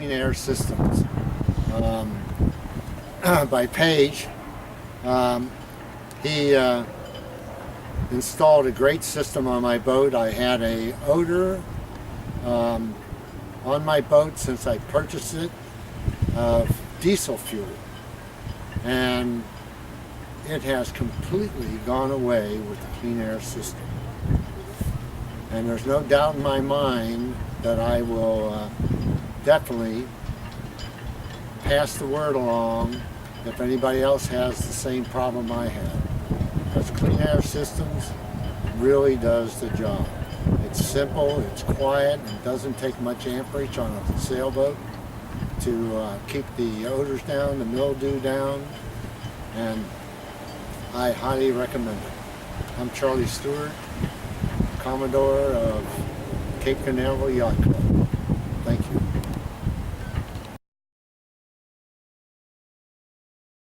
Clean Air Systems by Page. He installed a great system on my boat. I had a odor on my boat since I purchased it of diesel fuel, and it has completely gone away with the Clean Air system. And there's no doubt in my mind that I will definitely pass the word along if anybody else has the same problem I had. Because Clean Air Systems really does the job. It's simple, it's quiet, and doesn't take much amperage on a sailboat to keep the odors down, the mildew down, and I highly recommend it. I'm Charlie Stewart, Commodore of Cape Canaveral Yacht Club. Thank you.